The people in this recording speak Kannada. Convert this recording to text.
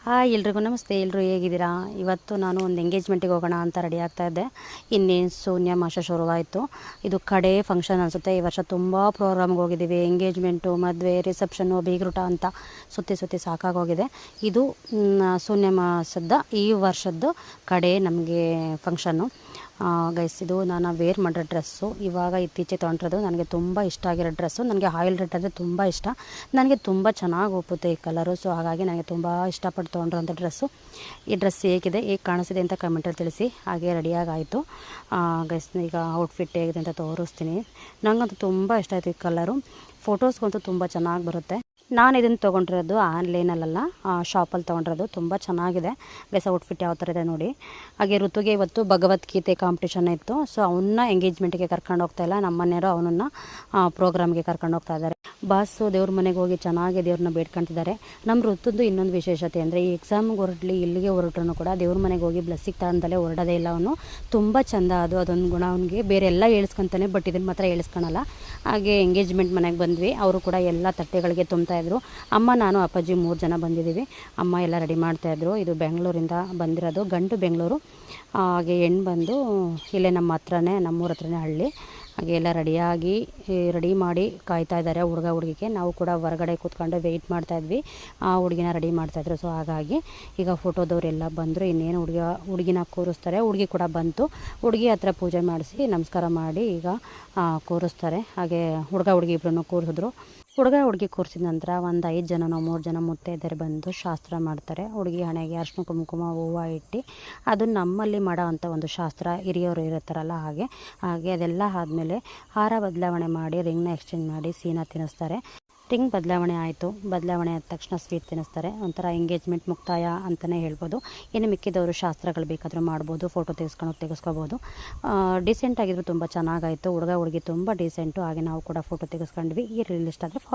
ಹಾಯ್ ಎಲ್ರಿಗೂ ನಮಸ್ತೆ. ಎಲ್ಲರೂ ಹೇಗಿದ್ದೀರಾ? ಇವತ್ತು ನಾನು ಒಂದು ಎಂಗೇಜ್ಮೆಂಟಿಗೆ ಹೋಗೋಣ ಅಂತ ರೆಡಿ ಆಗ್ತಾ ಇದ್ದೆ. ಇನ್ನೇನು ಶೂನ್ಯ ಮಾಸ ಶುರುವಾಯಿತು. ಇದು ಕಡೆ ಫಂಕ್ಷನ್ ಅನಿಸುತ್ತೆ. ಈ ವರ್ಷ ತುಂಬ ಪ್ರೋಗ್ರಾಮ್ಗೆ ಹೋಗಿದ್ದೀವಿ. ಎಂಗೇಜ್ಮೆಂಟು, ಮದುವೆ, ರಿಸೆಪ್ಷನ್ನು, ಬೀಗ್ರೂಟ ಅಂತ ಸುತ್ತಿ ಸಾಕಾಗೋಗಿದೆ. ಇದು ಶೂನ್ಯ ಮಾಸದ ಈ ವರ್ಷದ್ದು ಕಡೆ ನಮಗೆ ಫಂಕ್ಷನ್ನು. ಗೈಸ್, ಇದು ನಾನು ವೇರ್ ಮಾಡಿರೋ ಡ್ರೆಸ್ಸು. ಇವಾಗ ಇತ್ತೀಚೆಗೆ ತೊಗೊಂಡಿರೋದು. ನನಗೆ ತುಂಬ ಇಷ್ಟ ಆಗಿರೋ ಡ್ರೆಸ್ಸು. ನನಗೆ ಆಯಿಲ್ ರೆಡ್ ಅಂದರೆ ತುಂಬ ಇಷ್ಟ. ನನಗೆ ತುಂಬ ಚೆನ್ನಾಗಿ ಒಪ್ಪುತ್ತೆ ಈ ಕಲರು. ಸೊ ಹಾಗಾಗಿ ನನಗೆ ತುಂಬ ಇಷ್ಟಪಟ್ಟು ತೊಗೊಂಡಿರೋಂಥ ಡ್ರೆಸ್ಸು. ಈ ಡ್ರೆಸ್ ಹೇಗಿದೆ, ಹೇಗೆ ಕಾಣಿಸಿದೆ ಅಂತ ಕಮೆಂಟಲ್ಲಿ ತಿಳಿಸಿ. ಹಾಗೆ ರೆಡಿಯಾಗಾಯಿತು ಗೈಸ್. ಈಗ ಔಟ್ಫಿಟ್ ಹೇಗಿದೆ ಅಂತ ತೋರಿಸ್ತೀನಿ. ನನಗಂತೂ ತುಂಬ ಇಷ್ಟ ಆಯಿತು ಈ ಕಲರು. ಫೋಟೋಸ್ಗಂತೂ ತುಂಬ ಚೆನ್ನಾಗಿ ಬರುತ್ತೆ. ನಾನು ಇದನ್ನು ತೊಗೊಂಡಿರೋದು ಆನ್ಲೈನಲ್ಲ, ಶಾಪಲ್ಲಿ ತೊಗೊಂಡಿರೋದು. ತುಂಬ ಚೆನ್ನಾಗಿದೆ ಗೈಸ್. ಔಟ್ಫಿಟ್ ಯಾವ ಥರ ಇದೆ ನೋಡಿ. ಹಾಗೆ ಋತುಗೆ ಇವತ್ತು ಭಗವದ್ಗೀತೆ ಕಾಂಪಿಟೇಷನ್ ಇತ್ತು. ಸೊ ಅವನ್ನ ಎಂಗೇಜ್ಮೆಂಟಿಗೆ ಕರ್ಕೊಂಡು ಹೋಗ್ತಾಯಿಲ್ಲ, ನಮ್ಮ ಮನೆಯವರು ಅವನನ್ನು ಪ್ರೋಗ್ರಾಮ್ಗೆ ಕರ್ಕೊಂಡು ಹೋಗ್ತಾ ಇದ್ದಾರೆ. ಬಾಸು ದೇವ್ರ ಮನೆಗೆ ಹೋಗಿ ಚೆನ್ನಾಗಿ ದೇವ್ರನ್ನ ಬೇಡ್ಕೊತಿದ್ದಾರೆ. ನಮ್ಮ ಋತುದು ಇನ್ನೊಂದು ವಿಶೇಷತೆ ಅಂದರೆ ಈ ಎಕ್ಸಾಮ್ಗೆ ಹೊರಡ್ಲಿ ಇಲ್ಲಿಗೆ ಹೊರಟ್ರೂ ಕೂಡ ದೇವ್ರ ಮನೆಗೆ ಹೋಗಿ ಬ್ಲೆಸ್ಸಿಗೆ ತಗೊಂಡಲ್ಲೇ ಹೊರಡೋದೇ ಇಲ್ಲ ಅವನು. ತುಂಬ ಚೆಂದ ಅದೊಂದು ಗುಣ ಅವನಿಗೆ. ಬೇರೆ ಎಲ್ಲ ಹೇಳ್ಸ್ಕೊತಾನೆ, ಬಟ್ ಇದನ್ನು ಮಾತ್ರ ಹೇಳ್ಸ್ಕೊಳಲ್ಲ. ಹಾಗೆ ಎಂಗೇಜ್ಮೆಂಟ್ ಮನೆಗೆ ಬಂದ್ವಿ. ಅವರು ಕೂಡ ಎಲ್ಲ ತಟ್ಟೆಗಳಿಗೆ ತುಂಬ್ತಾಯಿದ್ರು. ಅಮ್ಮ, ನಾನು, ಅಪ್ಪಾಜಿ 3 ಜನ ಬಂದಿದ್ದೀವಿ. ಅಮ್ಮ ಎಲ್ಲ ರೆಡಿ ಮಾಡ್ತಾಯಿದ್ರು. ಇದು ಬೆಂಗಳೂರಿಂದ ಬಂದಿರೋದು, ಗಂಡು ಬೆಂಗಳೂರು. ಹಾಗೆ ಹೆಣ್ಣು ಬಂದು ಇಲ್ಲೇ ನಮ್ಮ ಹತ್ರನೇ, ನಮ್ಮೂರ ಹತ್ರನೇ ಹಳ್ಳಿ. ಹಾಗೆ ಎಲ್ಲ ರೆಡಿ ಮಾಡಿ ಕಾಯ್ತಾ ಇದ್ದಾರೆ ಹುಡುಗ ಹುಡುಗಿಗೆ. ನಾವು ಕೂಡ ಹೊರಗಡೆ ಕೂತ್ಕೊಂಡು ವೆಯ್ಟ್ ಮಾಡ್ತಾಯಿದ್ವಿ. ಹುಡುಗಿನ ರೆಡಿ ಮಾಡ್ತಾಯಿದ್ರು. ಸೊ ಹಾಗಾಗಿ ಈಗ ಫೋಟೋದವರೆಲ್ಲ ಬಂದರು. ಇನ್ನೇನು ಹುಡುಗಿನ ಕೂರಿಸ್ತಾರೆ. ಹುಡುಗಿ ಕೂಡ ಬಂತು. ಹುಡುಗಿ ಹತ್ರ ಪೂಜೆ ಮಾಡಿಸಿ ನಮಸ್ಕಾರ ಮಾಡಿ ಈಗ ಕೂರಿಸ್ತಾರೆ. ಹಾಗೆ ಹುಡುಗ ಹುಡುಗಿ ಇಬ್ಬರನ್ನು ಕೂರಿಸಿದ್ರು. ಹುಡುಗ ಹುಡುಗಿ ಕೂರಿಸಿದ ನಂತರ ಒಂದು 5 ಜನನೋ 3 ಜನ ಮುತ್ತೈದೆಯರು ಬಂದು ಶಾಸ್ತ್ರ ಮಾಡ್ತಾರೆ. ಹುಡುಗಿ ಹಣೆಗೆ ಅರಿಶಿನ ಕುಂಕುಮ ಹೂವು ಇಟ್ಟು, ಅದು ನಮ್ಮಲ್ಲಿ ಮಾಡೋ ಅಂಥ ಒಂದು ಶಾಸ್ತ್ರ. ಹಿರಿಯವರು ಇರುತ್ತಾರಲ್ಲ ಹಾಗೆ ಅದೆಲ್ಲ ಆದಮೇಲೆ ಹಾರ ಬದಲಾವಣೆ ಮಾಡಿ, ರಿಂಗ್ನ ಎಕ್ಸ್ಚೇಂಜ್ ಮಾಡಿ ಸೀನ ತಿನ್ನಿಸ್ತಾರೆ. ರಿಂಗ್ ಬದಲಾವಣೆ ಆಯಿತು. ಬದಲಾವಣೆ ಆದ ತಕ್ಷಣ ಸ್ವೀಟ್ ತಿನ್ನಿಸ್ತಾರೆ. ಒಂಥರ ಎಂಗೇಜ್ಮೆಂಟ್ ಮುಕ್ತಾಯ ಅಂತಲೇ ಹೇಳ್ಬೋದು. ಇನ್ನು ಮಿಕ್ಕಿದವರು ಶಾಸ್ತ್ರಗಳು ಬೇಕಾದರೂ ಮಾಡ್ಬೋದು, ಫೋಟೋ ತೆಗೆಸ್ಕೋಬೋದು. ಡಿಸೆಂಟ್ ಆಗಿದ್ರು ತುಂಬ ಚೆನ್ನಾಗಾಯಿತು. ಹುಡುಗ ಹುಡುಗಿ ತುಂಬ ಡಿಸೆಂಟು. ಹಾಗೆ ನಾವು ಕೂಡ ಫೋಟೋ ತೆಗೆಸ್ಕೊಂಡ್ವಿ. ಈ ರೀಲ್ ಇಷ್ಟ ಆದರೆ ಫಾಲೋ